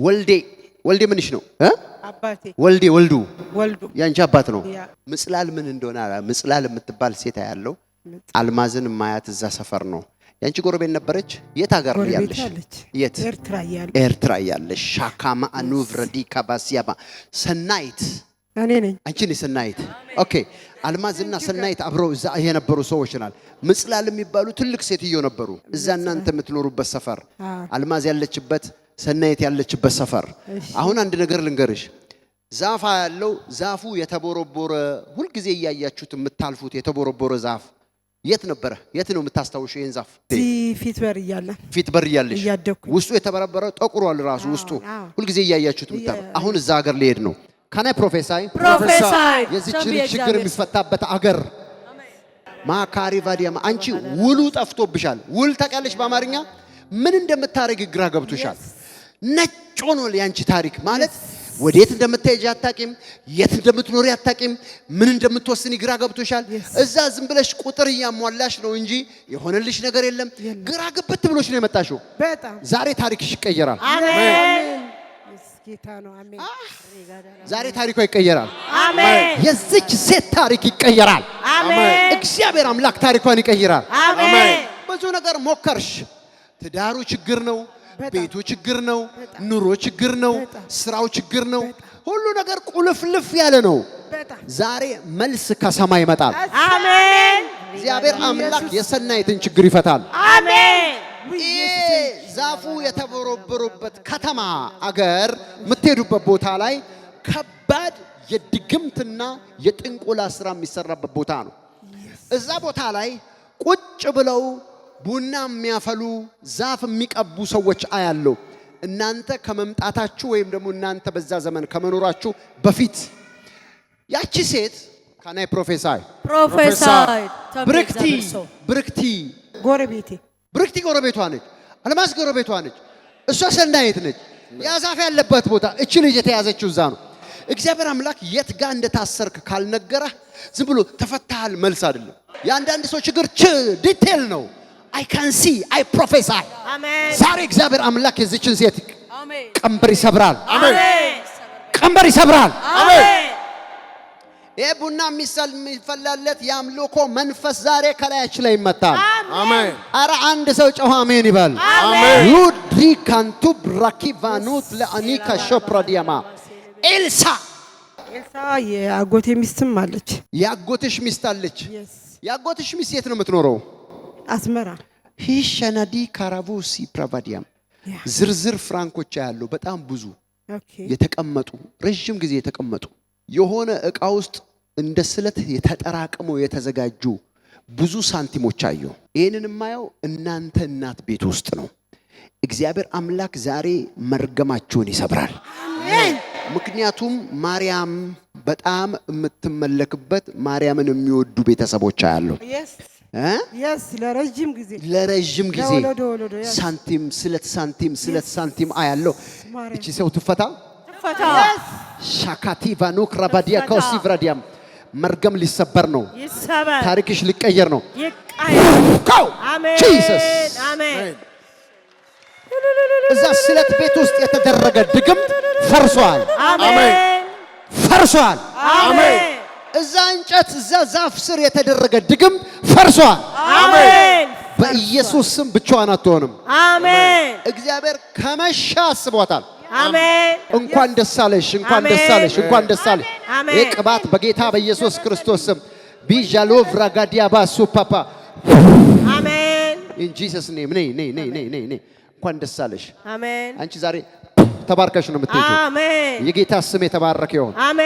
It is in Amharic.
ወልዴ ምንሽ ነው አባቴ ወልዱ ያንቺ አባት ነው ያ ምጽላል ምን እንደሆነ ምጽላል የምትባል ሴት ያለው አልማዝን ማያት እዛ ሰፈር ነው ያንቺ ጎረቤት ነበረች የት ሀገር ያለሽ የት ኤርትራ ያለሽ ሻካማ አኑቭረዲ ካባሲያባ ሰናይት እኔ ነኝ አንቺ ነሽ ሰናይት ኦኬ አልማዝና ሰናይት አብረው እዛ የነበሩ ሰዎች ናል ምጽላል የሚባሉ ትልቅ ሴትዮ ነበሩ እዛ እናንተ የምትኖሩበት ሰፈር አልማዝ ያለችበት ሰናይት ያለችበት ሰፈር አሁን አንድ ነገር ልንገርሽ ዛፍ ያለው ዛፉ የተቦረቦረ ሁሉ ጊዜ ያያችሁት የምታልፉት የተቦረቦረ ዛፍ የት ነበር የት ነው የምታስተውሹ ይሄን ዛፍ ፊት በር ያለሽ ውስጡ የተበረበረ ጠቁሯል ራሱ ውስጡ ሁሉ ጊዜ ያያችሁት የምታልፉ አሁን እዛ ሀገር ሊሄድ ነው ካና ፕሮፌሳይ የዚህ ችግር የሚፈታበት አገር ማካሪ ቫዲያማ አንቺ ውሉ ጠፍቶብሻል ውል ተቀልሽ በአማርኛ ምን እንደምታረግ ግራ ገብቶሻል ነጭ ሆኖ ያንቺ ታሪክ ማለት ወዴት እንደምትሄጂ አታቂም የት እንደምትኖሪ አታቂም ምን እንደምትወስኒ ግራ ገብቶሻል እዛ ዝም ብለሽ ቁጥር ያሟላሽ ነው እንጂ የሆነልሽ ነገር የለም ግራ ግብት ብሎሽ ነው የመጣሽው በጣም ዛሬ ታሪክሽ ይቀየራል አሜን ጌታ ነው አሜን ዛሬ ታሪኳ ይቀየራል አሜን የዚች ሴት ታሪክ ይቀየራል አሜን እግዚአብሔር አምላክ ታሪኳን ይቀየራል አሜን ብዙ ነገር ሞከርሽ ትዳሩ ችግር ነው ቤቱ ችግር ነው ኑሮ ችግር ነው ስራው ችግር ነው ሁሉ ነገር ቁልፍልፍ ያለ ነው ዛሬ መልስ ከሰማይ ይመጣል አሜን እግዚአብሔር አምላክ የሰናይትን ችግር ይፈታል አሜን ዛፉ የተቦረቦረበት ከተማ አገር የምትሄዱበት ቦታ ላይ ከባድ የድግምትና የጥንቆላ ስራ የሚሰራበት ቦታ ነው እዛ ቦታ ላይ ቁጭ ብለው ቡና የሚያፈሉ ዛፍ የሚቀቡ ሰዎች አያለው እናንተ ከመምጣታችሁ ወይም ደግሞ እናንተ በዛ ዘመን ከመኖራችሁ በፊት ያቺ ሴት ካናይ ፕሮፌሳይ ብርክቲ ጎረቤቷ ነች አልማዝ ጎረቤቷ ነች እሷ ሰናይት ነች ያ ዛፍ ያለበት ቦታ እቺ ልጅ የተያዘችው እዛ ነው እግዚአብሔር አምላክ የት ጋር እንደታሰርክ ካልነገረህ ዝም ብሎ ተፈታሃል መልስ አይደለም ያንዳንድ ሰው ችግር ዲቴል ነው I can see I prophesy amen ዛሬ እግዚአብሔር አምላክ የዚችን ሴት አሜን ቀንበር ይሰብራል አሜን ቀንበር ይሰብራል አሜን የቡና የሚፈላለት ያምልኮ መንፈስ ዛሬ ከላያች ላይ ይመጣል አሜን አረ አንድ ሰው ጮህ አሜን ይበል አሜን ሉድሪ ካንቱ ብራኪቫኑት ለአኒካ ሾፕራዲያማ ኤልሳ የአጎቴ ሚስትም አለች ያጎትሽ ሚስት አለች ያጎትሽ ሚስት የት ነው የምትኖረው አስመራ ሂሸናዲ ካራቡሲ ፕራቫዲያም ዝርዝር ፍራንኮች ያለው በጣም ብዙ የተቀመጡ ረጅም ጊዜ የተቀመጡ የሆነ እቃ ውስጥ እንደ ስለት የተጠራቀመው የተዘጋጁ ብዙ ሳንቲሞች አዩ ይሄንን ማየው እናንተ እናት ቤት ውስጥ ነው እግዚአብሔር አምላክ ዛሬ መርገማችሁን ይሰብራል አሜን ምክንያቱም ማርያም በጣም የምትመለክበት ማርያምን የሚወዱ ቤተሰቦች አያለው yes ለረጅም ጊዜ ሳንቲም ስለት ሳንቲም አያለው እቺ ሰው ትፈታ ሻካቲ ቫኑክ ራባዲያ ኮሲቭራዲያም መርገም ሊሰበር ነው ታሪክሽ ሊቀየር ነው ይቀየር አሜን ጂሰስ አሜን እዛ ስለት ቤት ውስጥ የተደረገ ድግምት ፈርሷል አሜን ፈርሷል አሜን እዛ እንጨት እዛ ዛፍ ስር የተደረገ ድግም ፈርሷል አሜን በኢየሱስ ስም ብቻዋን አትሆንም አሜን እግዚአብሔር ከመሻ አስቧታል አሜን እንኳን ደስ አለሽ እንኳን ደስ አለሽ የቅባት በጌታ በኢየሱስ ክርስቶስ ስም ቢጃሎ ፍራጋዲያ ባሱ ፓፓ አሜን in Jesus name ነይ እንኳን ደስ አለሽ አሜን አንቺ ዛሬ ተባርከሽ ነው የምትሄጂው አሜን የጌታ ስም የተባረከ ይሁን አሜን